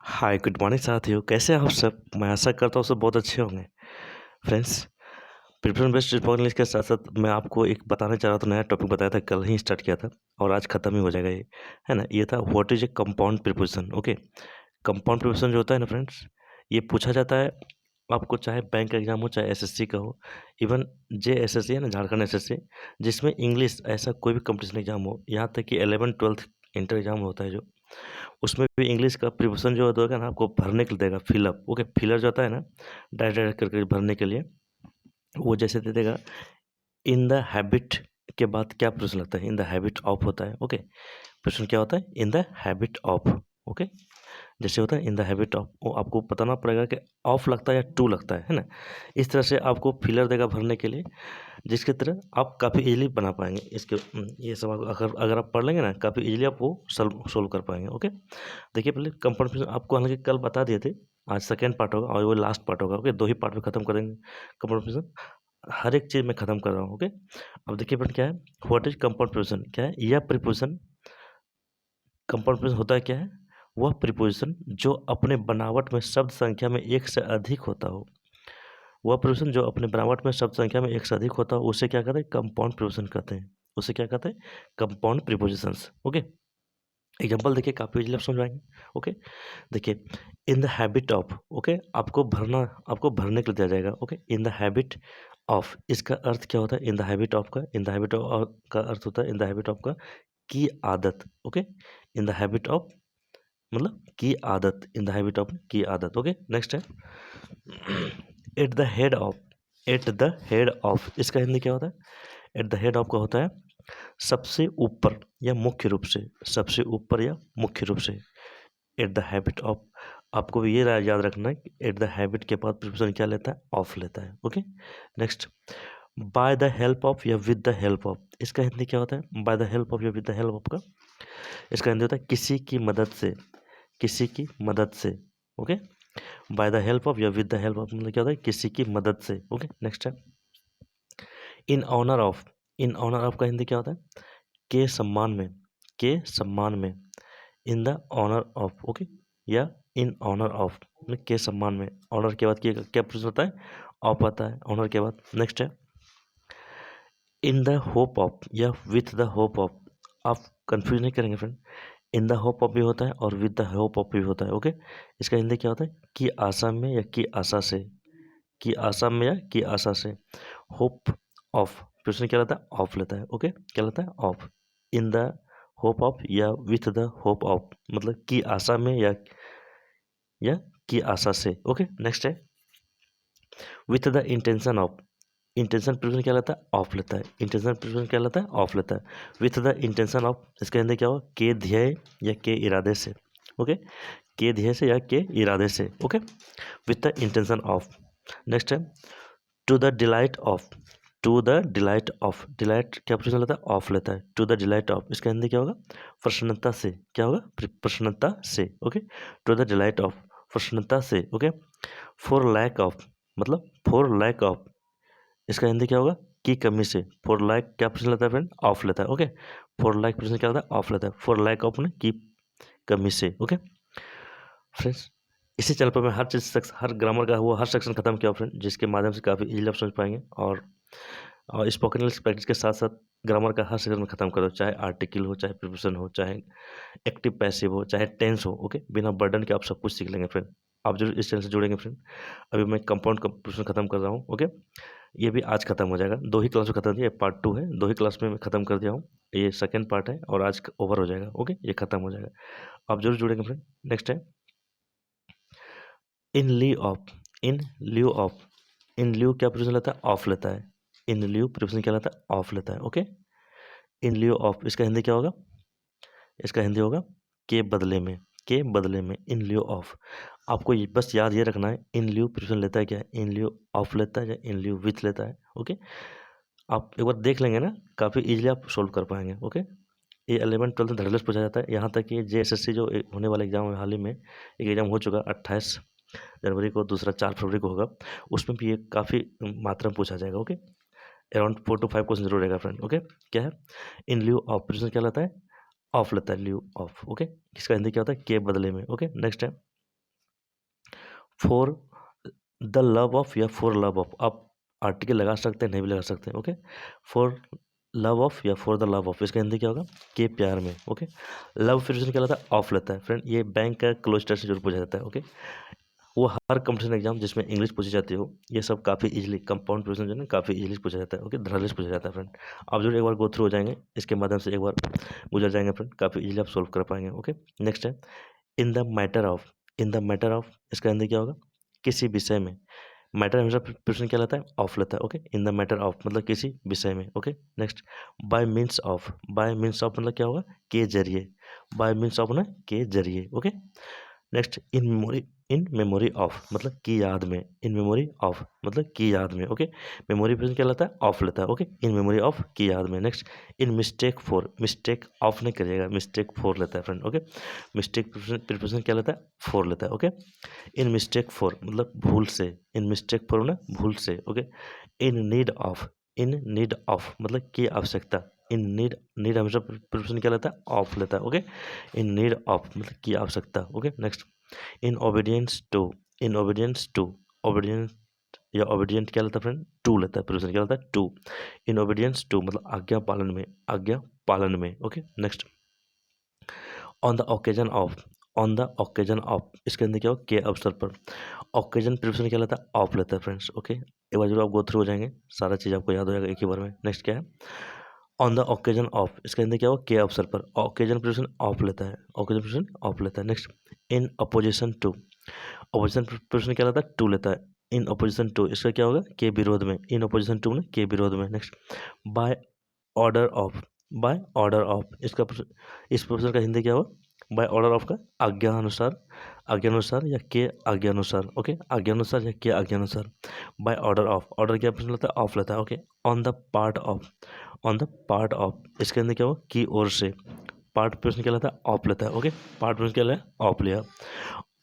Hi good morning साथियों, कैसे हैं आप सब। मैं आशा करता हूँ सब बहुत अच्छे होंगे। Friends, preparation based spoken English के साथ साथ मैं आपको एक बताना चाह रहा था, नया टॉपिक बताया था, कल ही स्टार्ट किया था और आज ख़त्म ही हो जाएगा ये, है ना। ये था what is a compound preposition. Okay, compound preposition जो होता है ना फ्रेंड्स, ये पूछा जाता है आपको, चाहे बैंक का एग्जाम हो, चाहे एसएससी का हो, इवन JSSC है ना, झारखंड एसएससी, जिसमें इंग्लिश ऐसा कोई भी कंपटीशन एग्जाम हो, यहाँ तक कि 11th-12th इंटर एग्जाम होता है जो, उसमें भी इंग्लिश का प्रिपरेशन जो होगा ना, आपको भरने के लिए देगा फिलअप। ओके, फिलर जो होता है ना, डायरेक्ट डायरेक्ट करके भरने के लिए, वो जैसे दे देगा इन द हैबिट के बाद क्या प्रश्न लगता है, इन द हैबिट ऑफ होता है। ओके, प्रश्न क्या होता है, in the habit of. Okay, जैसे होता है इन द हैबिट ऑफ, वो आपको बताना पड़ेगा कि ऑफ लगता है या टू लगता है ना। इस तरह से आपको फिलर देगा भरने के लिए, जिसकी तरह आप काफ़ी इजीली बना पाएंगे इसके। ये सब अगर अगर आप पढ़ लेंगे ना, काफ़ी इजीली आप वो सोल्व कर पाएंगे। ओके, देखिए पहले कंपाउंड प्रिपरेशन आपको हालांकि कल बता दिए थे, आज सेकेंड पार्ट होगा और वो लास्ट पार्ट होगा। ओके, 2 ही पार्ट में खत्म करेंगे कंपाउंड प्रिपरेशन, हर एक चीज़ मैं खत्म कर रहा हूँ। ओके, अब देखिए फ्रेंड क्या है, व्हाट इज कंपाउंड प्रिपरेशन, क्या है यह प्रिपोजिशन। कंपाउंड प्रिपोजिशन होता है क्या है, वह प्रिपोजिशन जो अपने बनावट में शब्द संख्या में एक से अधिक होता हो। वह प्रिपोजिशन जो अपने बनावट में शब्द संख्या में एक से अधिक होता हो, उसे क्या कहते हैं, कंपाउंड प्रिपोजिशन कहते हैं। उसे क्या कहते हैं, कंपाउंड प्रिपोजिशंस। ओके, एग्जाम्पल देखिए, काफ़ी इजीली आप समझ पाएंगे। ओके, देखिए in the habit of. Okay, आपको भरने के लिए दिया जाएगा। Okay, in the habit of, इसका अर्थ क्या होता है, इन द हैबिट ऑफ का, इन द हैबिट ऑफ का अर्थ होता है इन द हैबिट ऑफ का की आदत। Okay, in the habit of मतलब की आदत, इन द हैबिट ऑफ की आदत। ओके, नेक्स्ट है at the head of. At the head of, इसका हिंदी क्या होता है, एट द हेड ऑफ का होता है सबसे ऊपर या मुख्य रूप से, सबसे ऊपर या मुख्य रूप से। एट द हैबिट ऑफ, आपको भी ये याद रखना है कि एट द हैबिट के बाद प्रीपोजिशन क्या लेता है, ऑफ लेता है। Okay, next by the help of या विद द हेल्प ऑफ, इसका हिंदी क्या होता है, बाय द हेल्प ऑफ या विद द हेल्प ऑफ का, इसका हिंदी होता है किसी की मदद से, किसी की मदद से। Okay, by the help of या विद द हेल्प ऑफ मतलब क्या होता है, किसी की मदद से। ओके, नेक्स्ट है in honour of. In honour of का हिंदी क्या होता है, के सम्मान में, के सम्मान में, in the honour of. Okay, या इन ऑनर ऑफ मतलब के सम्मान में, ऑनर के बाद क्या प्रश्न होता है, ऑफ आता है ऑनर के बाद। नेक्स्ट है इन द होप ऑफ या विथ द होप ऑफ, आप कंफ्यूज नहीं करेंगे friend, in the hope of भी होता है और विद द होप ऑफ भी होता है। ओके, इसका हिंदी क्या होता है, कि आशा में या की आशा से, की आशा में या की आशा से। होप ऑफ प्रश्न क्या रहता है, ऑफ लेता है। ओके, क्या लेता है, of. In the hope of या विथ द होप ऑफ मतलब की आशा में या की आशा से। ओके, नेक्स्ट है with the intention of. Intention preparation क्या लेता है, ऑफ लेता है। इंटेंशन प्रिपरेशन क्या लेता है, ऑफ लेता है। विथ द इंटेंशन ऑफ, इसके अंदर क्या होगा, के ध्येय या के इरादे से। ओके, के ध्येय से या के इरादे से। Okay, with the intention of. Next है to the delight of. To the delight of, delight क्या प्रिपरेशन लेता है, ऑफ लेता है। टू द डिलाइट ऑफ, इसका हिंदी क्या होगा, प्रसन्नता से। क्या होगा, प्रसन्नता से। Okay, to the delight of, प्रसन्नता से। ओके, फॉर लैक ऑफ मतलब फॉर लैक ऑफ, इसका हिंदी क्या होगा, की कमी से। फॉर लैक क्या प्रश्न लेता है फ्रेंड, ऑफ लेता है। ओके, फॉर लैक प्रश्न क्या होता है, ऑफ लेता है। फॉर लैक ऑफ ने की कमी से। ओके फ्रेंड्स, इसी चैनल पर मैं हर ग्रामर का वो हर सेक्शन खत्म किया फ्रेंड, जिसके माध्यम से काफ़ी इजीली आप समझ पाएंगे। और स्पोकन इंग्लिश प्रैक्टिस के साथ साथ ग्रामर का हर सेक्शन में खत्म करो, चाहे आर्टिकल हो, चाहे प्रिपोजिशन हो, चाहे एक्टिव पैसिव हो, चाहे टेंस हो। ओके, बिना बर्डन के आप सब कुछ सीख लेंगे फ्रेंड। आप जरूर इस चैनल से जुड़ेंगे फ्रेंड। अभी मैं कंपाउंड का प्रिपोजिशन खत्म कर रहा हूँ। ओके, ये भी आज खत्म हो जाएगा, 2 ही क्लास में खत्म किया, पार्ट 2 है, 2 ही क्लास में मैं खत्म कर दिया हूँ। ये सेकेंड पार्ट है और आज ओवर हो जाएगा। ओके, ये खत्म हो जाएगा, आप जरूर जुड़ेंगे फ्रेंड। नेक्स्ट है in lieu of. In lieu of, in lieu क्या प्रिपोजिशन लेता है, ऑफ लेता है। इन लीव प्रिपोजिशन क्या लेता है, ऑफ लेता है। ओके, इन लीव ऑफ, इसका हिंदी क्या होगा, इसका हिंदी होगा के बदले में, के बदले में, इन ल्यू ऑफ। आपको बस याद ये रखना है, इन ल्यू प्रिपोजिशन लेता है क्या, इन ल्यू ऑफ लेता है या इन ल्यू विथ लेता है। ओके, आप एक बार देख लेंगे ना, काफ़ी इजीली आप सोल्व कर पाएंगे। ओके, ये 11th-12th में धड़ल्ले से पूछा जाता है, यहाँ तक कि JSSC जो होने वाला एग्जाम है, हाल ही में एक एग्जाम हो चुका 28 जनवरी को, दूसरा 4 फरवरी को होगा, उसमें भी ये काफ़ी मात्रा में पूछा जाएगा। ओके, अराउंड 4 to 5 क्वेश्चन जरूर रहेगा फ्रेंड। ओके, क्या है इन ल्यू ऑफ प्रिपोजिशन क्या लेता है, ऑफ लेता है, ल्यू ऑफ। ओके, इसका हिंदी क्या होता है, के बदले में। ओके, नेक्स्ट है फॉर द लव ऑफ या फॉर लव ऑफ, आप आर्टिकल लगा सकते हैं, नहीं भी लगा सकते हैं। ओके, फॉर लव ऑफ या फॉर द लव ऑफ, इसका हिंदी क्या होगा, के प्यार में। ओके, लव प्रिपरेशन क्या लेता है, ऑफ लेता है फ्रेंड। ये बैंक का क्लोज टेस्ट से जरूर पूछा जाता है। ओके, वो हर कंपटीशन एग्जाम जिसमें इंग्लिश पूछी जाती हो, ये सब काफ़ी इजीली, कंपाउंड प्रिपरेशन जो है ना काफ़ी इजीली पूछा जाता है। ओके, धड़ल्ले से पूछा जाता है फ्रेंड। आप जरूर एक बार गो थ्रू हो जाएंगे, इसके माध्यम से एक बार गुजर जाएंगे फ्रेंड, काफ़ी इजीली आप सोल्व कर पाएंगे। ओके, नेक्स्ट है in the matter of. In the matter of, इसका हिंदी क्या होगा, किसी विषय में। मैटर हमेशा प्रिपरेशन क्या लेता है, ऑफ लेता है। Okay, in the matter of मतलब किसी विषय में। Okay, next bye means of. Bye means of मतलब क्या होगा, के जरिए। बाय मीन्स ऑफ ना, के जरिए। Okay, next in memory. In memory of मतलब की याद में। इन मेमोरी ऑफ मतलब की याद में। ओके, मेमोरी प्रिपरेशन क्या लेता है, ऑफ लेता है। ओके, इन मेमोरी ऑफ की याद में। Next in mistake for. Mistake of नहीं करिएगा, मिस्टेक फॉर लेता है फ्रेंड। ओके, मिस्टेक प्रिपरेशन क्या लेता है, फॉर लेता है। ओके, इन मिस्टेक फॉर मतलब भूल से। इन मिस्टेक फॉर ना, भूल से। Okay, in need of. In need of मतलब की आवश्यकता। इन नीड, नीड हमेशा प्रिपरेशन क्या लेता है, ऑफ लेता है। ओके, इन नीड ऑफ मतलब की आवश्यकता। Okay, next in obedience to. In obedience to, obedience या ओबीडियंट क्या लेता है फ्रेंड, टू लेता है। प्रिपरेशन क्या लेता है, टू। इन ओबीडियंस टू मतलब आज्ञा पालन में, आज्ञा पालन में। Okay, next on the occasion of. On the occasion of, इसके अंदर क्या हो, के अवसर पर। ओकेजन प्रिपरेशन क्या लेता है, ऑफ लेता है फ्रेंड्स। ओके, एक बार जरूर आप गो थ्रू हो जाएंगे, सारा चीज़ आपको याद हो जाएगा एक ही बार में। नेक्स्ट क्या है, ऑन द ओकेजन ऑफ, इसके अंदर क्या हो, के अवसर पर। ओकेजन प्रिपरेशन ऑफ लेता है, ओकेजन प्रिपरेशन ऑफ लेता है। Next in opposition to. Opposition preposition क्या लेता है, टू लेता है। इन अपोजिशन टू, इसका क्या होगा, के विरोध में। इन अपोजिशन टू में, के विरोध में। Next by order of. By order of, इसका इस प्रोफेसर का हिंदी क्या हो, बाय ऑर्डर ऑफ का आज्ञानुसार। आज्ञानुसार या के आज्ञानुसार। ओके, आज्ञानुसार या के आज्ञानुसार। बाय ऑर्डर ऑफ, ऑर्डर क्या प्रश्न लेता है, ऑफ लेता है। Okay, on the part of. On the part of, इसके अंदर क्या हो, की ओर से। पार्ट प्रश्न क्या लेता है, ऑफ लेता है। ओके, पार्ट प्रश्न क्या लिया, ऑफ लिया।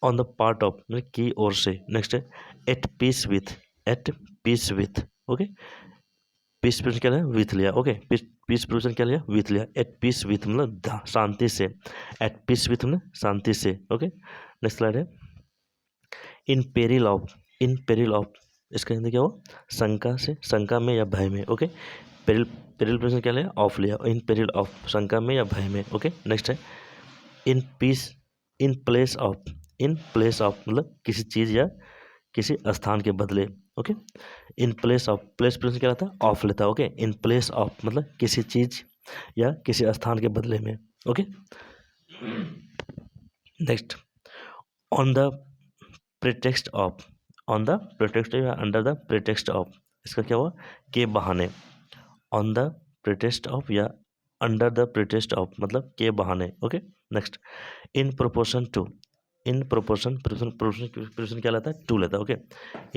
ऑन द पार्ट ऑफ मतलब की ओर से। नेक्स्ट है at peace with. At peace with. Okay, peace preposition क्या लिया, विथ लिया। ओके, पीस प्रोविजन क्या लिया, विथ लिया। एट पीस विथ मतलब शांति से। एट पीस विथ मतलब शांति से। ओके, नेक्स्ट स्लाइड है in peril of. In peril of, इसका हिंदी क्या हो, शंका से, शंका में या भय में। ओके, पेरिल, पेरिल प्रोविजन क्या लिया, ऑफ लिया। इन पेरिल ऑफ, शंका में या भय में। ओके, नेक्स्ट है in peace, in place of. In place of मतलब किसी चीज़ या किसी स्थान के बदले। Okay, in place of, place present क्या रहता है, ऑफ लेता है। ओके, इन प्लेस ऑफ मतलब किसी चीज या किसी स्थान के बदले में। Okay, next on the pretext of. On the pretext या अंडर द प्रेटेक्स्ट ऑफ, इसका क्या हुआ, के बहाने। ऑन द प्रेटेक्स्ट ऑफ या अंडर द प्रेटेक्स्ट ऑफ मतलब के बहाने। Okay, next in proportion to. In proportion, proportion क्या लेता है, टू लेता है। ओके,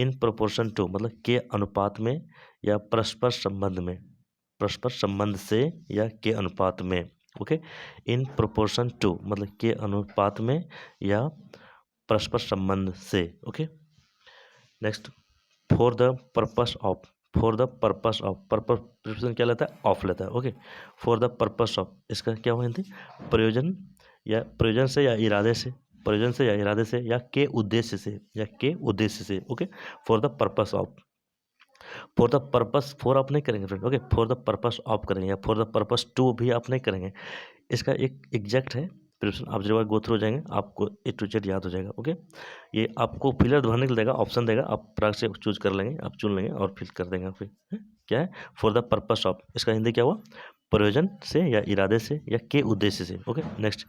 इन प्रोपोर्शन टू मतलब के अनुपात में या परस्पर संबंध में। परस्पर संबंध से या के अनुपात में। ओके, इन प्रोपोर्शन टू मतलब के अनुपात में या परस्पर संबंध से। Okay, next for the purpose of. For the purpose of, purpose preparation क्या लेता है, ऑफ लेता है। Okay, for the purpose of, इसका क्या हुआ हिंदी, प्रयोजन या प्रयोजन से या इरादे से। प्रयोजन से या इरादे से या के उद्देश्य से, या के उद्देश्य से। Okay, for the purpose of. For the purpose, for आप नहीं करेंगे friend. Okay, for the purpose of करेंगे या फॉर द पर्पस टू भी आप नहीं करेंगे। इसका एक एग्जैक्ट है प्रिपरेशन, आप जब गो थ्रू हो जाएंगे आपको ए टू जेड याद हो जाएगा। ओके, ये आपको फिलर भरने के लिए देगा, ऑप्शन देगा, आप प्राग से चूज कर लेंगे, आप चुन लेंगे और फिल कर देंगे। फिर क्या है, फॉर द पर्पस ऑफ, इसका हिंदी क्या हुआ, प्रयोजन से या इरादे से या के उद्देश्य से। Okay, next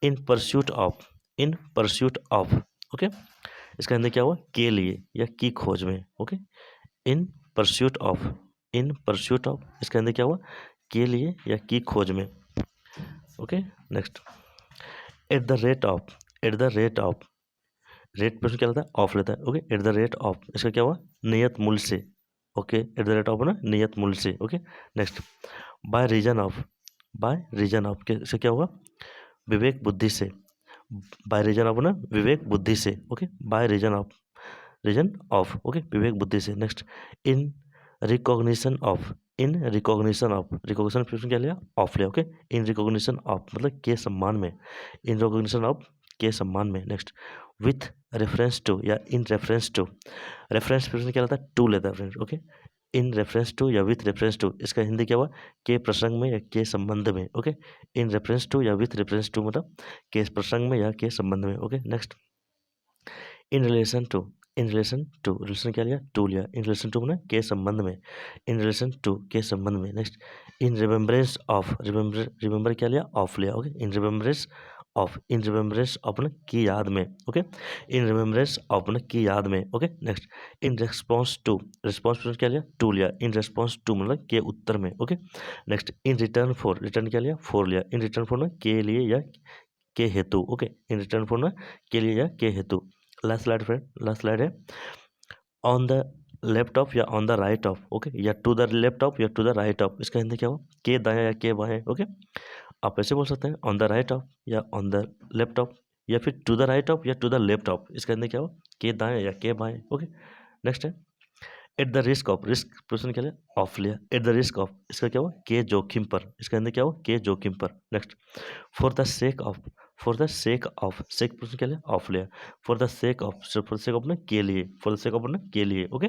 in pursuit of. In pursuit of, okay, इसका हिंदी क्या हुआ, के लिए या की खोज में। Okay, in pursuit of. In pursuit of, इसका हिंदी क्या हुआ, के लिए या की खोज में। Okay, next at the rate of. At the rate of, rate पर क्या लेता है, ऑफ लेता है। Okay, at the rate of, इसका क्या हुआ, नियत मूल्य से। Okay, at the rate of ना, नियत मूल्य से। Okay, next by reason of. By reason of के से क्या हुआ, विवेक बुद्धि से। बाय रीजन ऑफ ना, विवेक बुद्धि से। Okay, by reason of, reason of. Okay, विवेक बुद्धि से। Next in recognition of. In recognition of, recognition क्या लिया, ऑफ लिया। ओके, इन रिकॉग्निशन ऑफ मतलब के सम्मान में। इन रिकॉग्निशन ऑफ के सम्मान में। नेक्स्ट, विथ रेफरेंस टू या in reference to. Reference present क्या लेता है? टू लेता है friends. Okay, in reference to या विथ रेफरेंस टू, इसका हिंदी क्या हुआ? के प्रसंग में या के संबंध में। ओके, इन रेफरेंस टू या विथ रेफरेंस टू मतलब के प्रसंग में या के संबंध में। Okay, next, in relation to. In relation to, relation क्या लिया? टू लिया। इन रिलेशन टू मतलब के संबंध में। इन रिलेशन टू के संबंध में। Next, in remembrance of. Remember क्या लिया? ऑफ लिया। Okay, in remembrance of. In remembrance of मतलब की याद में। ओके, इन रिमेम्बरेंस ऑफ मतलब की याद में। Okay, next, in response to. Response क्या लिया? टू लिया। इन रेस्पॉन्स टू मतलब के उत्तर में। Okay, next, in return for. Return क्या लिया? फॉर लिया। इन रिटर्न फॉर मतलब के लिए या के हेतु। ओके, इन रिटर्न फॉर मतलब के लिए या के हेतु। Last slide friend, last slide है ऑन द लेफ्ट ऑफ या on the right of. Okay, या टू द लेफ्ट ऑफ या टू द राइट ऑफ, इसका हिंदी क्या हो? के दाएं या के बाएं। ओके, आप ऐसे बोल सकते हैं ऑन द राइट ऑफ या ऑन द लेफ्ट ऑफ, या फिर टू द राइट ऑफ या टू द लेफ्ट ऑफ, इसका हिंदी क्या हो? के दाएं या के बाएं। ओके, नेक्स्ट है at the risk of. Risk प्रश्न क्या लिया? ऑफ लिया। एट द रिस्क ऑफ, इसका क्या हुआ? के जोखिम पर, इसका हिंदी क्या हुआ? के जोखिम पर। Next, for the sake of. For the sake of, sake प्रश्न क्या लिया? ऑफ लिया। For the sake of, for the sake of ना के लिए, फॉर द सेक ऑफ ना के लिए। Okay,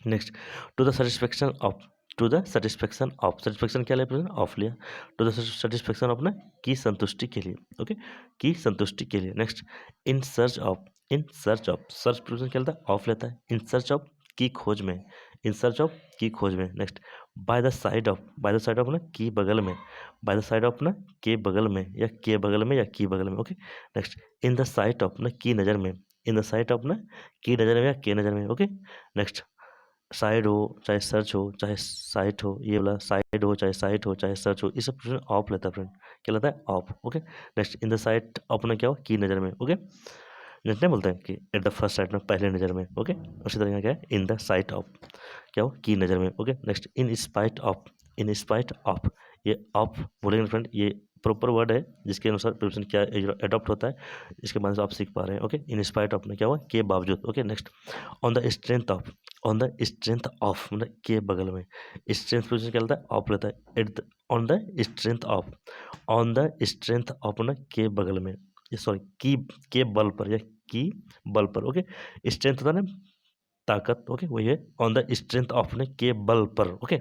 next, to the satisfaction of. To the satisfaction of, satisfaction क्या लिया? ऑफ लिया। टू द सेटिस्फेक्शन ऑफ ना की संतुष्टि के लिए। ओके, की संतुष्टि के लिए। Next, in search of. In search of, search provision क्या लेता है? ऑफ लेता है। इन सर्च ऑफ की खोज में। इन सर्च ऑफ की खोज में। Next, by the side of. By the side of ना की बगल में। बाय द साइड ऑफ ना के बगल में या के बगल में या की बगल में। Okay, next, in the site of ना की नज़र में। इन द साइट ऑफ ना की नज़र में या के नज़र में। ओके, नेक्स्ट, साइड हो चाहे सर्च हो चाहे साइट हो, ये वाला साइड हो चाहे साइट हो चाहे सर्च हो, ये सब प्रोविजन ऑफ लेता है फ्रेंड। क्या लेता है? Of. Okay, next, in the site of ना क्या हो? की नज़र में। ओके, नेक्स्ट नहीं बोलते हैं कि एट द फर्स्ट साइट में, पहले नज़र में। ओके, उसी तरह क्या है? इन द साइट ऑफ क्या हो? की नज़र में। Okay, next, in spite of. In spite of, ये ऑफ बोलेंगे फ्रेंड, ये प्रॉपर वर्ड है जिसके अनुसार प्रिपरेशन क्या एडॉप्ट होता है, इसके बाद से आप सीख पा रहे हैं। ओके, इन स्पाइट ऑफ में क्या हुआ? के बावजूद। Okay, next, on the strength of. On the strength of मतलब के बगल में। स्ट्रेंथ पोजिशन क्या लेता है? ऑफ लेता है। At on the strength of. On the strength of ना के बगल में, सॉरी की के बल पर या की बल पर। ओके, स्ट्रेंथ होता है ना ताकत। ओके, वही है ऑन द स्ट्रेंथ ऑफ ने के बल पर। Okay,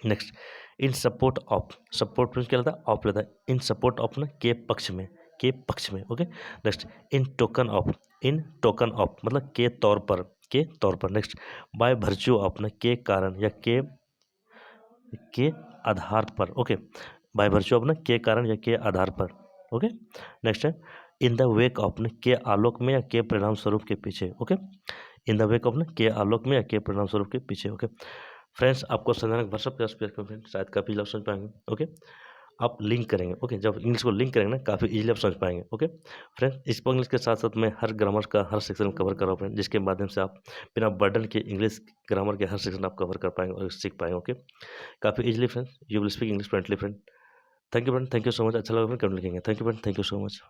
next, in support of. Support Prince क्या लेता है? ऑफ लेता है। इन सपोर्ट ऑफ ना के पक्ष में, के पक्ष में। Okay, next, in token of. In token of मतलब के तौर पर, के तौर पर। नेक्स्ट, बाय भर्च्यू ऑफ ना के कारण या के आधार पर। ओके, बाय भर्च्यू ऑफ ना के कारण या के आधार पर। ओके, नेक्स्ट है इन द वेक ऑफ ना के आलोक में या के परिणाम स्वरूप के पीछे। Okay, in the wake of ना के आलोक में या के परिणाम स्वरूप के पीछे। ओके फ्रेंड्स, आपको संधानक भाषा प्रयास फ्रेंड शायद काफ़ी आप समझ पाएंगे। ओके, आप लिंक करेंगे। ओके, जब इंग्लिश को लिंक करेंगे ना काफ़ी इजीली आप समझ पाएंगे। ओके फ्रेंड्स, इस इंग्लिश के साथ साथ मैं हर ग्रामर का हर सेक्शन कवर कर रहा हूँ फ्रेंड, जिसके माध्यम से आप बिना बर्डन के इंग्लिश ग्रामर के हर सेक्शन आप कवर कर पाएंगे और सीख पाएंगे। ओके, काफ़ी easily friend, you will speak English friendly friend. Thank you friend, thank you so much. अच्छा लगा फ्रेंड, कमेंट लिखेंगे। Thank you friend, thank you so much.